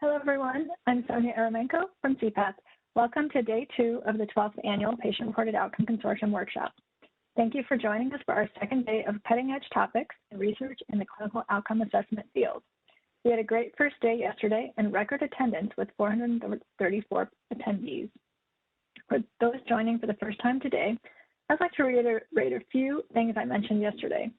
Hello, everyone. I'm Sonya Eremenco from c-path. Welcome to Day 2 of the 12th Annual Patient-Reported Outcome Consortium Workshop. Thank you for joining us for our second day of cutting-edge topics and research in the clinical outcome assessment field. We had a great first day yesterday and record attendance with 434 attendees. For those joining for the first time today, I'd like to reiterate a few things I mentioned yesterday.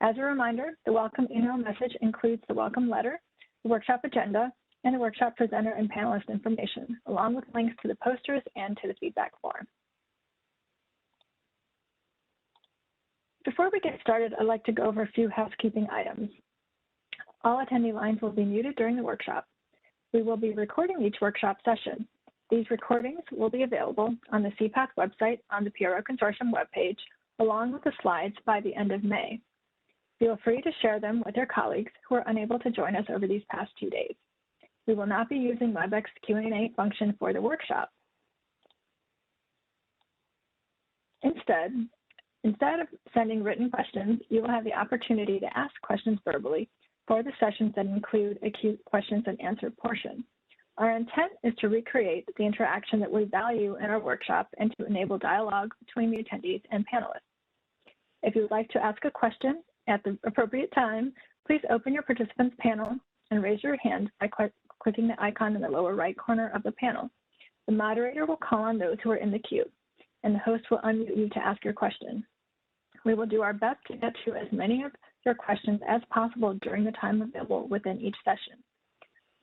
As a reminder, the welcome email message includes the welcome letter, the workshop agenda, and the workshop presenter and panelist information, along with links to the posters and to the feedback form. Before we get started, I'd like to go over a few housekeeping items. All attendee lines will be muted during the workshop. We will be recording each workshop session. These recordings will be available on the c-path website on the PRO Consortium webpage, along with the slides by the end of May. Feel free to share them with your colleagues who are unable to join us over these past 2 days. We will not be using Webex's Q&A function for the workshop. Instead of sending written questions, you will have the opportunity to ask questions verbally for the sessions that include a questions and answer portion. Our intent is to recreate the interaction that we value in our workshop and to enable dialogue between the attendees and panelists. If you would like to ask a question at the appropriate time, please open your participants panel and raise your hand by clicking the icon in the lower right corner of the panel. The moderator will call on those who are in the queue, and the host will unmute you to ask your question. We will do our best to get to as many of your questions as possible during the time available within each session.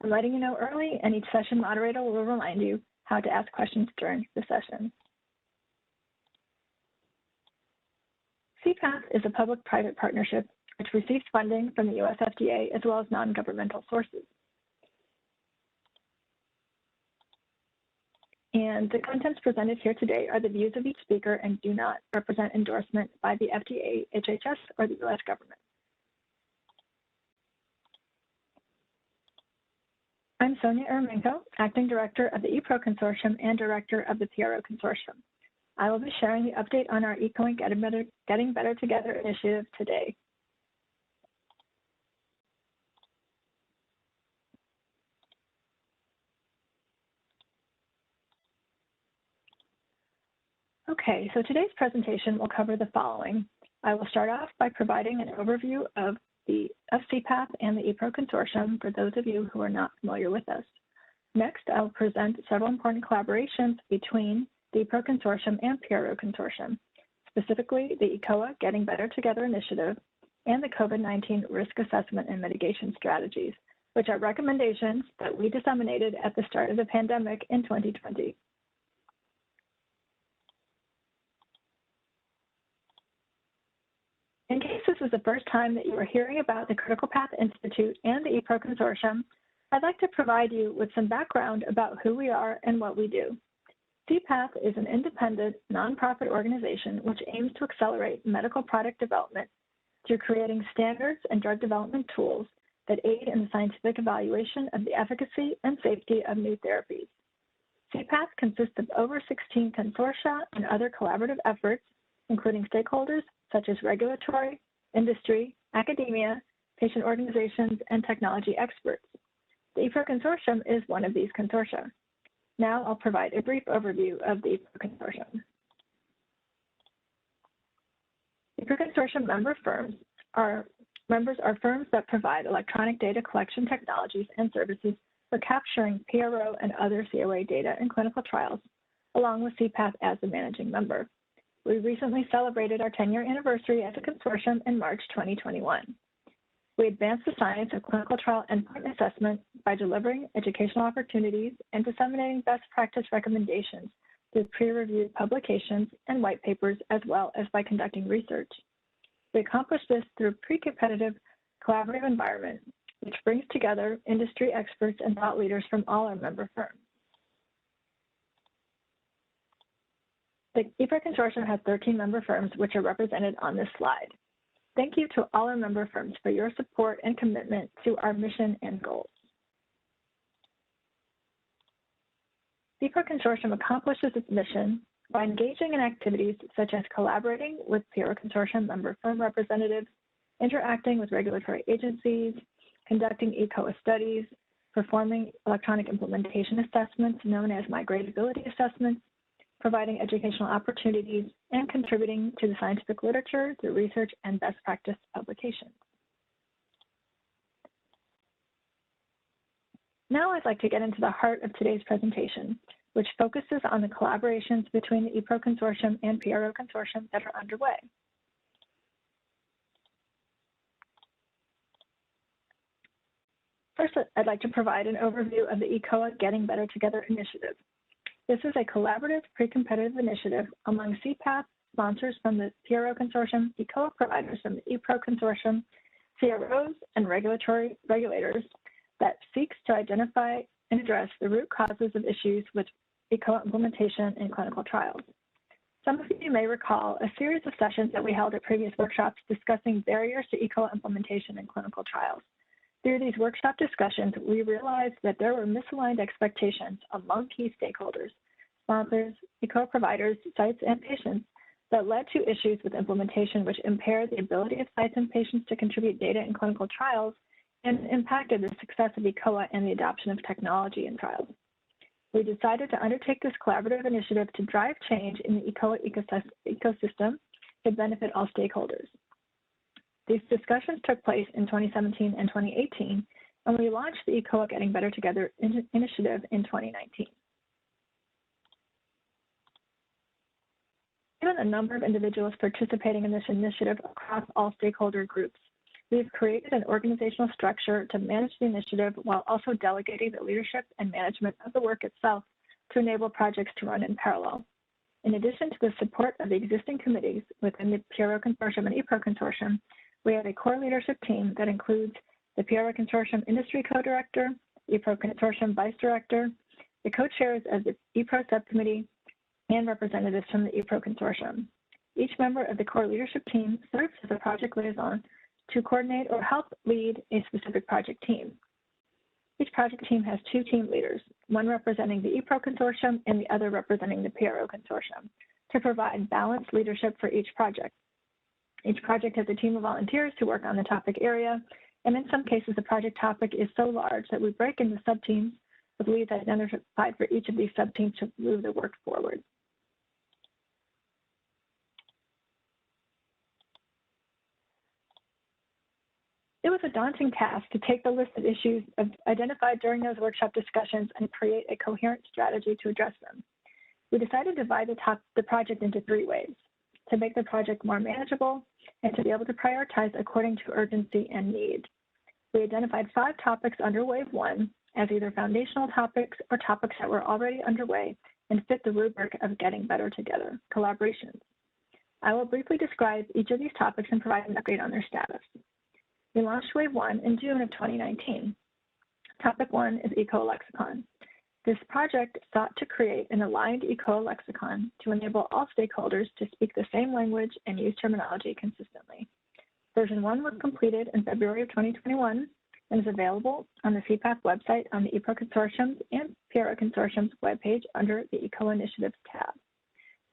I'm letting you know early, and each session moderator will remind you how to ask questions during the session. c-path is a public-private partnership which receives funding from the US FDA as well as non-governmental sources. And the contents presented here today are the views of each speaker and do not represent endorsement by the FDA, HHS, or the US government. I'm Sonya Eremenco, Acting Director of the ePRO Consortium and Director of the PRO Consortium. I will be sharing the update on our eCOA Getting Better Together initiative today. Okay, so today's presentation will cover the following. I will start off by providing an overview of c-path and the ePRO Consortium for those of you who are not familiar with us. Next, I'll present several important collaborations between the ePRO Consortium and PRO Consortium, specifically the eCOA Getting Better Together initiative and the COVID-19 risk assessment and mitigation strategies, which are recommendations that we disseminated at the start of the pandemic in 2020. In case this is the first time that you are hearing about the Critical Path Institute and the ePRO Consortium, I'd like to provide you with some background about who we are and what we do. c-path is an independent, nonprofit organization which aims to accelerate medical product development through creating standards and drug development tools that aid in the scientific evaluation of the efficacy and safety of new therapies. c-path consists of over 16 consortia and other collaborative efforts, including stakeholders such as regulatory, industry, academia, patient organizations, and technology experts. The ePRO Consortium is one of these consortia. Now I'll provide a brief overview of the ePRO Consortium. ePRO Consortium members are firms that provide electronic data collection technologies and services for capturing PRO and other COA data in clinical trials, along with c-path as the managing member. We recently celebrated our 10-year anniversary as a consortium in March 2021. We advanced the science of clinical trial endpoint assessment by delivering educational opportunities and disseminating best practice recommendations through peer-reviewed publications and white papers, as well as by conducting research. We accomplish this through a pre-competitive collaborative environment, which brings together industry experts and thought leaders from all our member firms. The ePRO Consortium has 13 member firms, which are represented on this slide. Thank you to all our member firms for your support and commitment to our mission and goals. The ePRO Consortium accomplishes its mission by engaging in activities such as collaborating with PRO Consortium member firm representatives, interacting with regulatory agencies, conducting eCOA studies, performing electronic implementation assessments known as migratability assessments, providing educational opportunities, and contributing to the scientific literature through research and best practice publications. Now I'd like to get into the heart of today's presentation, which focuses on the collaborations between the ePRO Consortium and PRO Consortium that are underway. First, I'd like to provide an overview of the eCOA Getting Better Together initiative. This is a collaborative pre-competitive initiative among c-path sponsors from the PRO Consortium, eCOA providers from the ePRO Consortium, CROs, and regulators that seeks to identify and address the root causes of issues with eCOA implementation in clinical trials. Some of you may recall a series of sessions that we held at previous workshops discussing barriers to eCOA implementation in clinical trials. Through these workshop discussions, we realized that there were misaligned expectations among key stakeholders, sponsors, eCOA providers, sites, and patients that led to issues with implementation which impaired the ability of sites and patients to contribute data in clinical trials and impacted the success of eCOA and the adoption of technology in trials. We decided to undertake this collaborative initiative to drive change in the eCOA ecosystem to benefit all stakeholders. These discussions took place in 2017 and 2018, and we launched the eCOA Getting Better Together initiative in 2019. Given the number of individuals participating in this initiative across all stakeholder groups, we've created an organizational structure to manage the initiative while also delegating the leadership and management of the work itself to enable projects to run in parallel. In addition to the support of the existing committees within the PRO Consortium and ePRO Consortium, we have a core leadership team that includes the PRO Consortium Industry Co-Director, ePRO Consortium Vice Director, the co-chairs of the ePRO Subcommittee, and representatives from the ePRO Consortium. Each member of the core leadership team serves as a project liaison to coordinate or help lead a specific project team. Each project team has two team leaders, one representing the ePRO Consortium and the other representing the PRO Consortium, to provide balanced leadership for each project. Each project has a team of volunteers who work on the topic area, and in some cases, the project topic is so large that we break into sub-teams with leads identified for each of these sub-teams to move the work forward. It was a daunting task to take the list of issues identified during those workshop discussions and create a coherent strategy to address them. We decided to divide the project into three ways: to make the project more manageable and to be able to prioritize according to urgency and need. We identified 5 topics under Wave 1 as either foundational topics or topics that were already underway and fit the rubric of getting better together, collaborations. I will briefly describe each of these topics and provide an update on their status. We launched Wave 1 in June of 2019. Topic 1 is eCOA Lexicon. This project sought to create an aligned eCOA lexicon to enable all stakeholders to speak the same language and use terminology consistently. Version 1 was completed in February of 2021 and is available on the c-path website on the ePRO Consortium's and PRO Consortium's webpage under the eCOA Initiatives tab.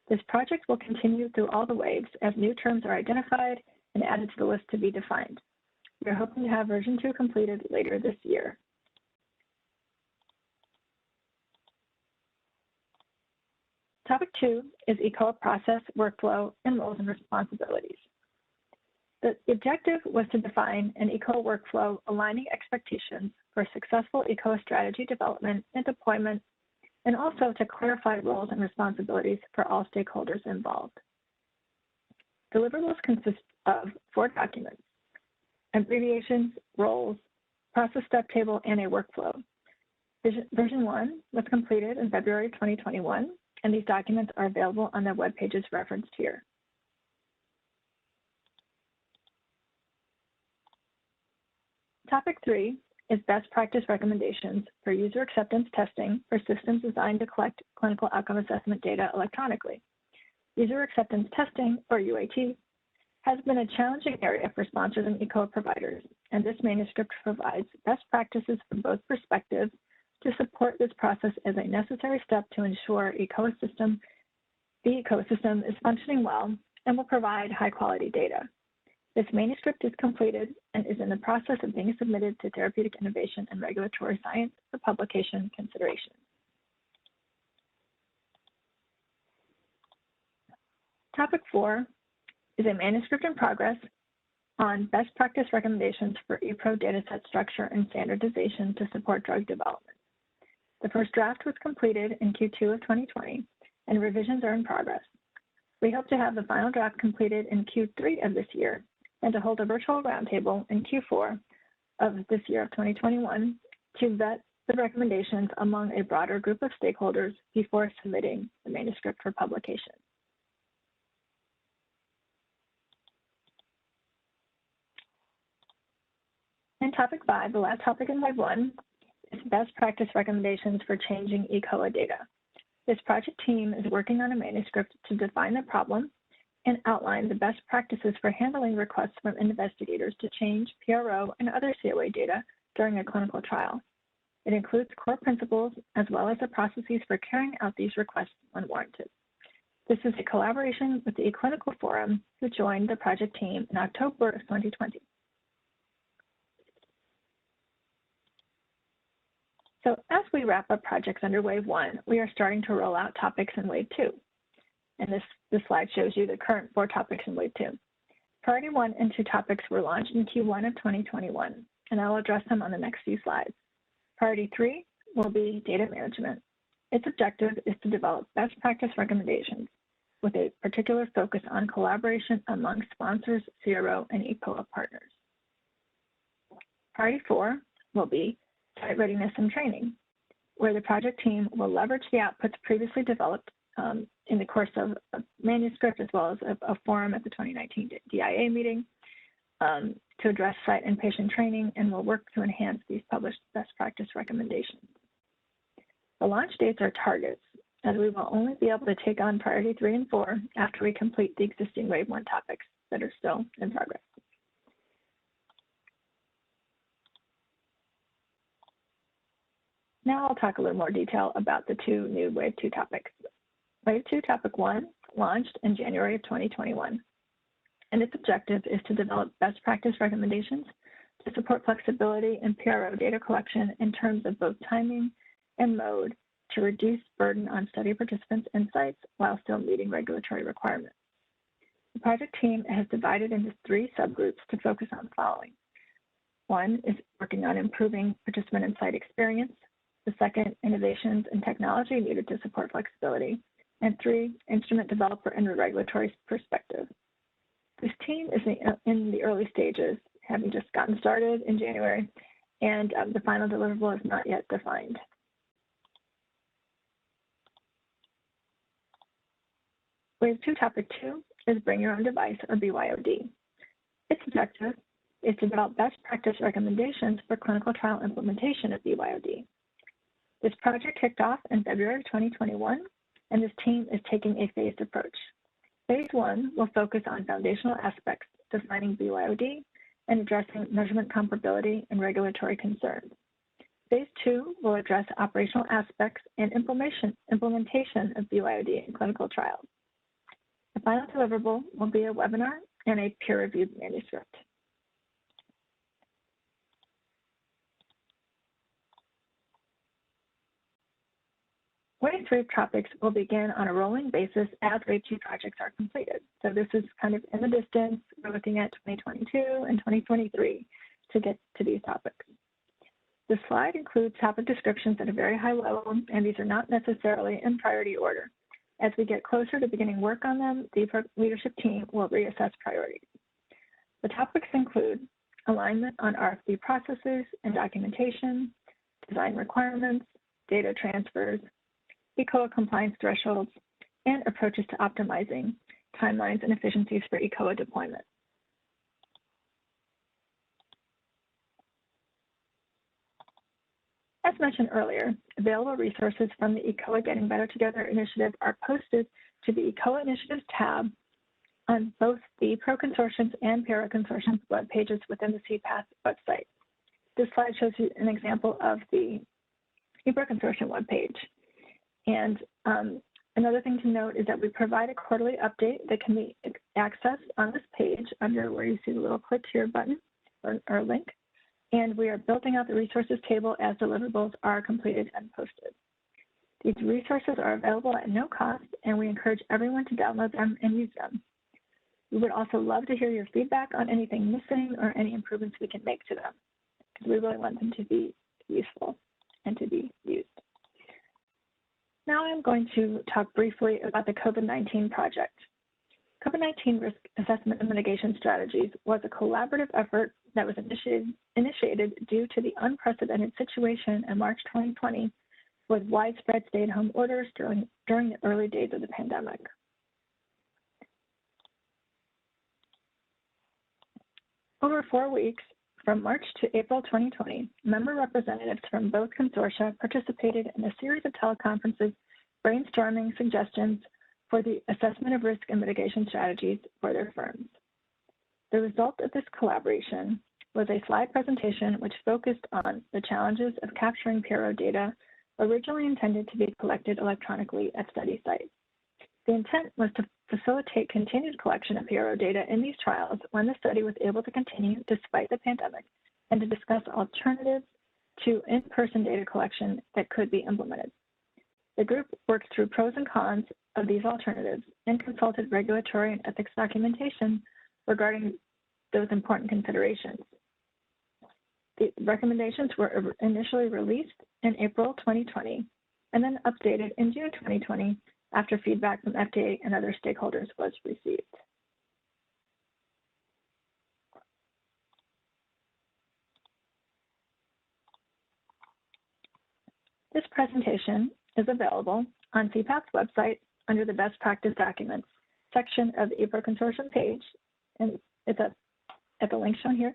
This project will continue through all the waves as new terms are identified and added to the list to be defined. We are hoping to have version 2 completed later this year. Topic 2 is eCOA process, workflow, and roles and responsibilities. The objective was to define an eCOA workflow aligning expectations for successful eCOA strategy development and deployment, and also to clarify roles and responsibilities for all stakeholders involved. Deliverables consist of 4 documents: abbreviations, roles, process step table, and a workflow. Version 1 was completed in February 2021, and these documents are available on the web pages referenced here. Topic 3 is best practice recommendations for user acceptance testing for systems designed to collect clinical outcome assessment data electronically. User acceptance testing, or UAT, has been a challenging area for sponsors and eCOA providers, and this manuscript provides best practices from both perspectives to support this process as a necessary step to ensure the ecosystem is functioning well and will provide high-quality data. This manuscript is completed and is in the process of being submitted to Therapeutic Innovation and Regulatory Science for publication consideration. Topic 4 is a manuscript in progress on best practice recommendations for ePRO dataset structure and standardization to support drug development. The first draft was completed in Q2 of 2020, and revisions are in progress. We hope to have the final draft completed in Q3 of this year and to hold a virtual roundtable in Q4 of this year of 2021 to vet the recommendations among a broader group of stakeholders before submitting the manuscript for publication. And topic 5, the last topic in wave 1, is best practice recommendations for changing eCOA data. This project team is working on a manuscript to define the problem and outline the best practices for handling requests from investigators to change PRO and other COA data during a clinical trial. It includes core principles as well as the processes for carrying out these requests when warranted. This is a collaboration with the eClinical Forum, who joined the project team in October of 2020. So as we wrap up projects under Wave 1, we are starting to roll out topics in Wave 2. And this slide shows you the current 4 topics in Wave 2. Priority 1 and 2 topics were launched in Q1 of 2021, and I'll address them on the next few slides. Priority 3 will be data management. Its objective is to develop best practice recommendations with a particular focus on collaboration among sponsors, CRO, and eCOA partners. Priority 4 will be site readiness and training, where the project team will leverage the outputs previously developed in the course of a manuscript as well as a forum at the 2019 DIA meeting to address site and patient training, and will work to enhance these published best practice recommendations. The launch dates are targets, as we will only be able to take on priority 3 and 4 after we complete the existing Wave 1 topics that are still in progress. Now I'll talk a little more detail about the 2 new Wave 2 topics. Wave 2 Topic 1 launched in January of 2021, and its objective is to develop best practice recommendations to support flexibility in PRO data collection in terms of both timing and mode to reduce burden on study participants and sites while still meeting regulatory requirements. The project team has divided into 3 subgroups to focus on the following. 1 is working on improving participant and site experience. The 2nd, innovations and technology needed to support flexibility. And 3, instrument developer and regulatory perspective. This team is in the early stages, having just gotten started in January, and the final deliverable is not yet defined. Wave 2 Topic 2 is Bring Your Own Device, or BYOD. Its objective is to develop best practice recommendations for clinical trial implementation of BYOD. This project kicked off in February 2021, and this team is taking a phased approach. Phase 1 will focus on foundational aspects, defining BYOD and addressing measurement comparability and regulatory concerns. Phase 2 will address operational aspects and implementation of BYOD in clinical trials. The final deliverable will be a webinar and a peer-reviewed manuscript. Wave 3 topics will begin on a rolling basis as Wave 2 projects are completed. So this is kind of in the distance. We're looking at 2022 and 2023 to get to these topics. The slide includes topic descriptions at a very high level, and these are not necessarily in priority order. As we get closer to beginning work on them, the leadership team will reassess priorities. The topics include alignment on RFP processes and documentation, design requirements, data transfers, eCOA compliance thresholds, and approaches to optimizing timelines and efficiencies for eCOA deployment. As mentioned earlier, available resources from the eCOA Getting Better Together initiative are posted to the eCOA Initiatives tab on both the PRO Consortium's and PRO Consortium's web pages within the c-path website. This slide shows you an example of the ePRO Consortium webpage. And Another thing to note is that we provide a quarterly update that can be accessed on this page under where you see the little click here button or link. And we are building out the resources table as deliverables are completed and posted. These resources are available at no cost, and we encourage everyone to download them and use them. We would also love to hear your feedback on anything missing or any improvements we can make to them, because we really want them to be useful and to be used. Now I'm going to talk briefly about the COVID-19 project. COVID-19 risk assessment and mitigation strategies was a collaborative effort that was initiated due to the unprecedented situation in March 2020 with widespread stay-at-home orders during the early days of the pandemic. Over 4 weeks, from March to April 2020, member representatives from both consortia participated in a series of teleconferences brainstorming suggestions for the assessment of risk and mitigation strategies for their firms. The result of this collaboration was a slide presentation which focused on the challenges of capturing PRO data originally intended to be collected electronically at study sites. The intent was to facilitate continued collection of PRO data in these trials when the study was able to continue despite the pandemic, and to discuss alternatives to in-person data collection that could be implemented. The group worked through pros and cons of these alternatives and consulted regulatory and ethics documentation regarding those important considerations. The recommendations were initially released in April 2020 and then updated in June 2020 after feedback from FDA and other stakeholders was received. This presentation is available on c-path's website under the Best Practice Documents section of the ePRO Consortium page, and it's at the link shown here.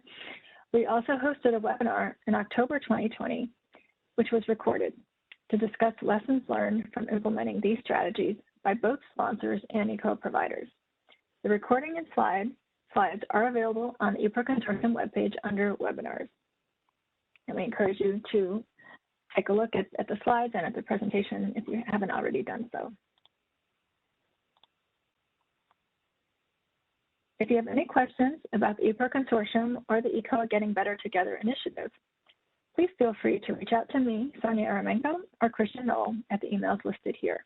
We also hosted a webinar in October 2020, which was recorded, to discuss lessons learned from implementing these strategies by both sponsors and eCOA providers. The recording and slides are available on the ePRO Consortium webpage under webinars. And we encourage you to take a look at the slides and at the presentation if you haven't already done so. If you have any questions about the ePRO Consortium or the eCOA Getting Better Together initiative, please feel free to reach out to me, Sonya Eremenco, or Christian Knoll at the emails listed here.